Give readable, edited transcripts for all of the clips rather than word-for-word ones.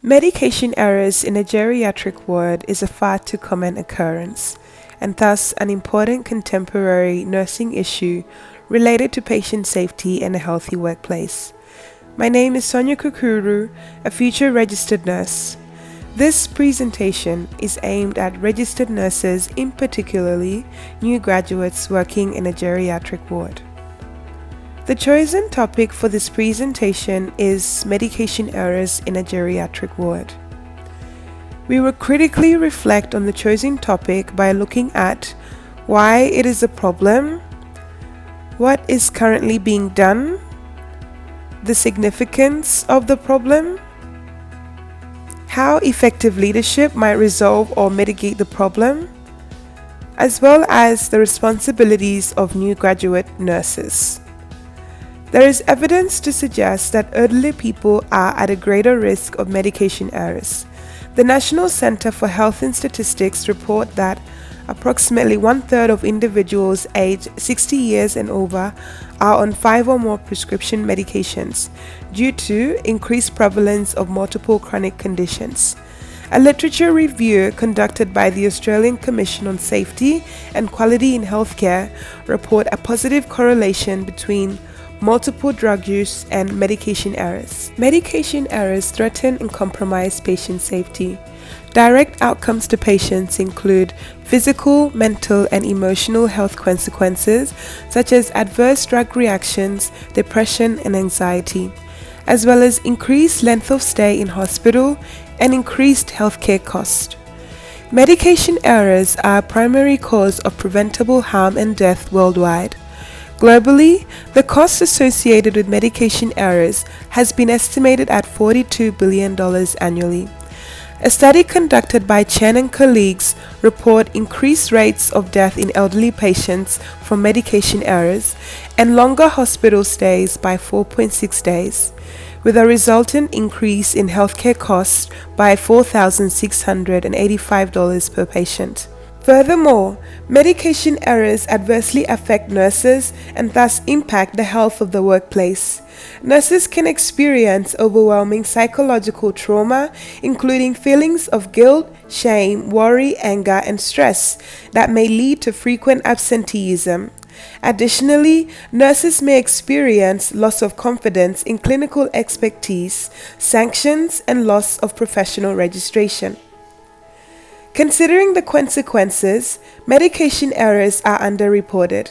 Medication errors in a geriatric ward is a far too common occurrence, and thus an important contemporary nursing issue related to patient safety and a healthy workplace. My name is Sonia Kukuru, a future registered nurse. This presentation is aimed at registered nurses, in particularly new graduates working in a geriatric ward. The chosen topic for this presentation is medication errors in a geriatric ward. We will critically reflect on the chosen topic by looking at why it is a problem, what is currently being done, the significance of the problem, how effective leadership might resolve or mitigate the problem, as well as the responsibilities of new graduate nurses. There is evidence to suggest that elderly people are at a greater risk of medication errors. The National Center for Health and Statistics report that approximately one-third of individuals aged 60 years and over are on 5 or more prescription medications due to increased prevalence of multiple chronic conditions. A literature review conducted by the Australian Commission on Safety and Quality in Healthcare report a positive correlation between multiple drug use and medication errors. Medication errors threaten and compromise patient safety. Direct outcomes to patients include physical, mental, and emotional health consequences such as adverse drug reactions, depression, and anxiety, as well as increased length of stay in hospital and increased healthcare cost. Medication errors are a primary cause of preventable harm and death worldwide. Globally, the cost associated with medication errors has been estimated at $42 billion annually. A study conducted by Chen and colleagues report increased rates of death in elderly patients from medication errors and longer hospital stays by 4.6 days, with a resultant increase in healthcare costs by $4,685 per patient. Furthermore, medication errors adversely affect nurses and thus impact the health of the workplace. Nurses can experience overwhelming psychological trauma, including feelings of guilt, shame, worry, anger, and stress that may lead to frequent absenteeism. Additionally, nurses may experience loss of confidence in clinical expertise, sanctions, and loss of professional registration. Considering the consequences, medication errors are underreported.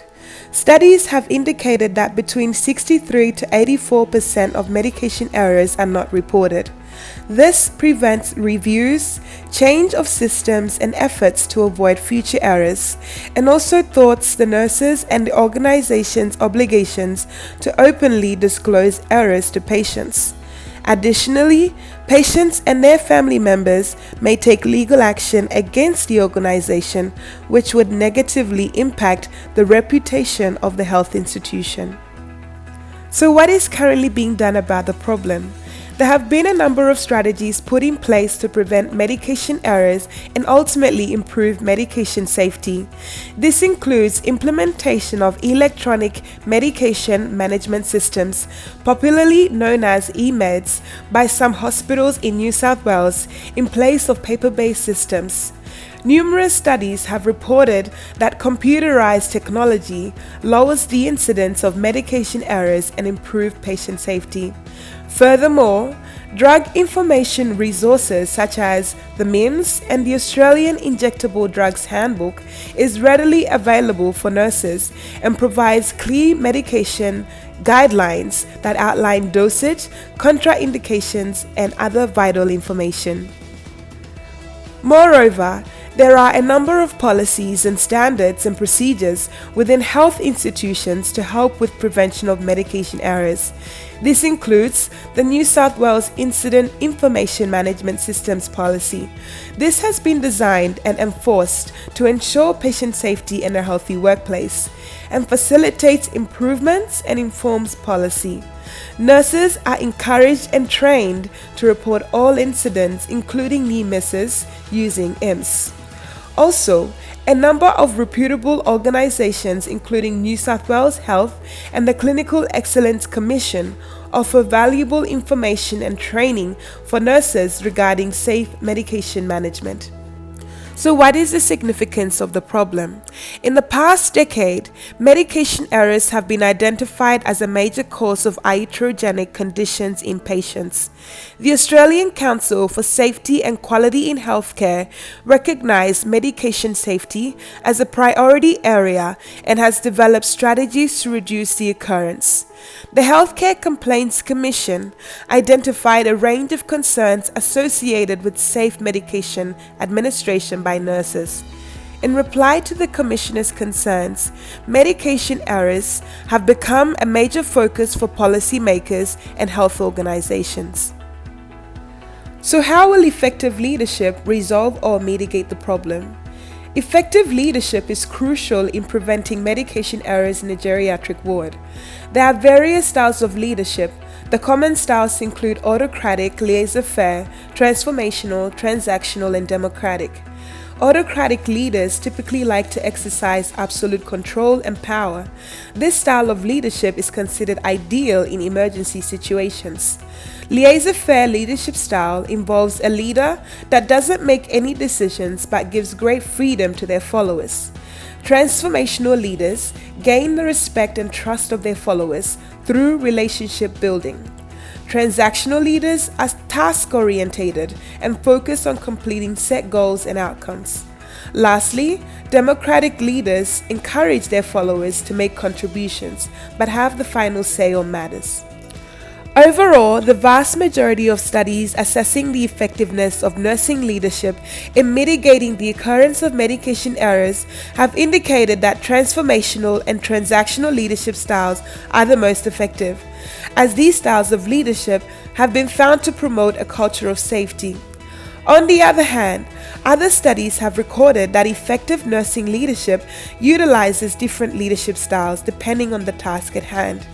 Studies have indicated that between 63 to 84% of medication errors are not reported. This prevents reviews, change of systems, and efforts to avoid future errors, and also thwarts the nurses and the organization's obligations to openly disclose errors to patients. Additionally, patients and their family members may take legal action against the organization, which would negatively impact the reputation of the health institution. So what is currently being done about the problem? There have been a number of strategies put in place to prevent medication errors and ultimately improve medication safety. This includes implementation of electronic medication management systems, popularly known as e-meds, by some hospitals in New South Wales in place of paper-based systems. Numerous studies have reported that computerized technology lowers the incidence of medication errors and improves patient safety. Furthermore, drug information resources such as the MIMS and the Australian Injectable Drugs Handbook is readily available for nurses and provides clear medication guidelines that outline dosage, contraindications, and other vital information. Moreover, there are a number of policies and standards and procedures within health institutions to help with prevention of medication errors. This includes the New South Wales Incident Information Management Systems Policy. This has been designed and enforced to ensure patient safety in a healthy workplace and facilitates improvements and informs policy. Nurses are encouraged and trained to report all incidents, including near misses, using IMS. Also, a number of reputable organizations, including New South Wales Health and the Clinical Excellence Commission, offer valuable information and training for nurses regarding safe medication management. So what is the significance of the problem? In the past decade, medication errors have been identified as a major cause of iatrogenic conditions in patients. The Australian Council for Safety and Quality in Healthcare recognized medication safety as a priority area and has developed strategies to reduce the occurrence. The Healthcare Complaints Commission identified a range of concerns associated with safe medication administration by nurses. In reply to the Commissioner's concerns, medication errors have become a major focus for policymakers and health organizations. So how will effective leadership resolve or mitigate the problem? Effective leadership is crucial in preventing medication errors in a geriatric ward. There are various styles of leadership. The common styles include autocratic, laissez-faire, transformational, transactional, and democratic. Autocratic leaders typically like to exercise absolute control and power. This style of leadership is considered ideal in emergency situations. Laissez-faire leadership style involves a leader that doesn't make any decisions but gives great freedom to their followers. Transformational leaders gain the respect and trust of their followers through relationship building. Transactional leaders are task-oriented and focus on completing set goals and outcomes. Lastly, democratic leaders encourage their followers to make contributions but have the final say on matters. Overall, the vast majority of studies assessing the effectiveness of nursing leadership in mitigating the occurrence of medication errors have indicated that transformational and transactional leadership styles are the most effective, as these styles of leadership have been found to promote a culture of safety. On the other hand, other studies have recorded that effective nursing leadership utilizes different leadership styles depending on the task at hand.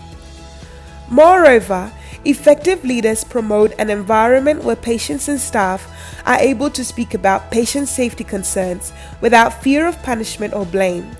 Moreover, effective leaders promote an environment where patients and staff are able to speak about patient safety concerns without fear of punishment or blame.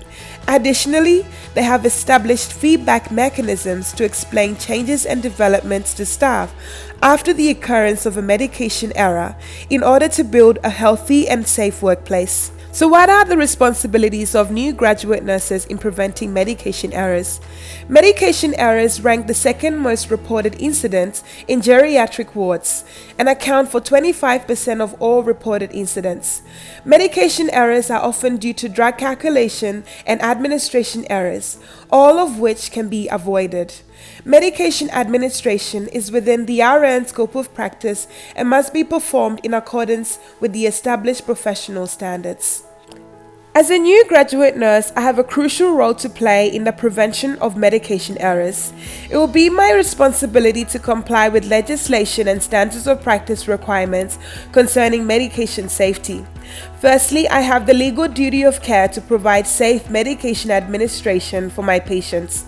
Additionally, they have established feedback mechanisms to explain changes and developments to staff after the occurrence of a medication error in order to build a healthy and safe workplace. So what are the responsibilities of new graduate nurses in preventing medication errors? Medication errors rank the second most reported incidents in geriatric wards and account for 25% of all reported incidents. Medication errors are often due to drug calculation and administration errors, all of which can be avoided. Medication administration is within the RN scope of practice and must be performed in accordance with the established professional standards. As a new graduate nurse, I have a crucial role to play in the prevention of medication errors. It will be my responsibility to comply with legislation and standards of practice requirements concerning medication safety. Firstly, I have the legal duty of care to provide safe medication administration for my patients.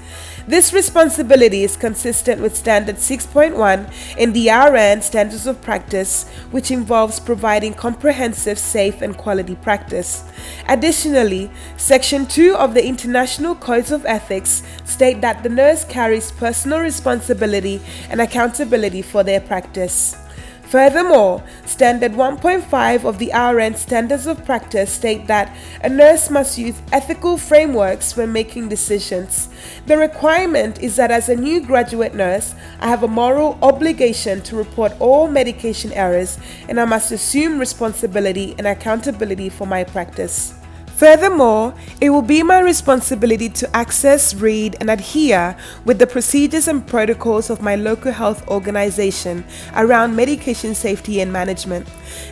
This responsibility is consistent with Standard 6.1 in the RN Standards of Practice, which involves providing comprehensive, safe and quality practice. Additionally, Section 2 of the International Codes of Ethics state that the nurse carries personal responsibility and accountability for their practice. Furthermore, Standard 1.5 of the RN Standards of Practice state that a nurse must use ethical frameworks when making decisions. The requirement is that as a new graduate nurse, I have a moral obligation to report all medication errors and I must assume responsibility and accountability for my practice. Furthermore, it will be my responsibility to access, read, and adhere with the procedures and protocols of my local health organization around medication safety and management.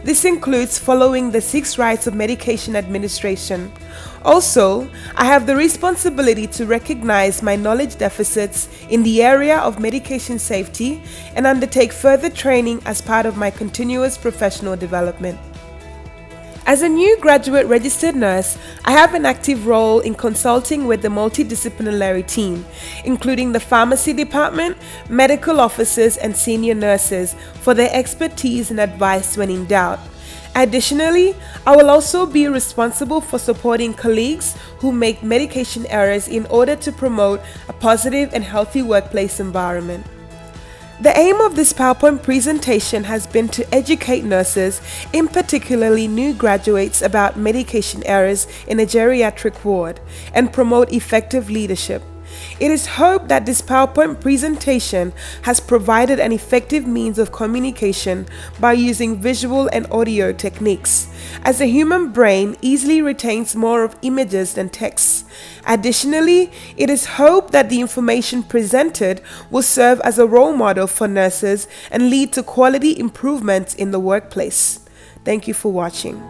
This includes following the 6 rights of medication administration. Also, I have the responsibility to recognize my knowledge deficits in the area of medication safety and undertake further training as part of my continuous professional development. As a new graduate registered nurse, I have an active role in consulting with the multidisciplinary team, including the pharmacy department, medical officers, and senior nurses for their expertise and advice when in doubt. Additionally, I will also be responsible for supporting colleagues who make medication errors in order to promote a positive and healthy workplace environment. The aim of this PowerPoint presentation has been to educate nurses, in particularly new graduates, about medication errors in a geriatric ward and promote effective leadership. It is hoped that this PowerPoint presentation has provided an effective means of communication by using visual and audio techniques, as the human brain easily retains more of images than text. Additionally, it is hoped that the information presented will serve as a role model for nurses and lead to quality improvements in the workplace. Thank you for watching.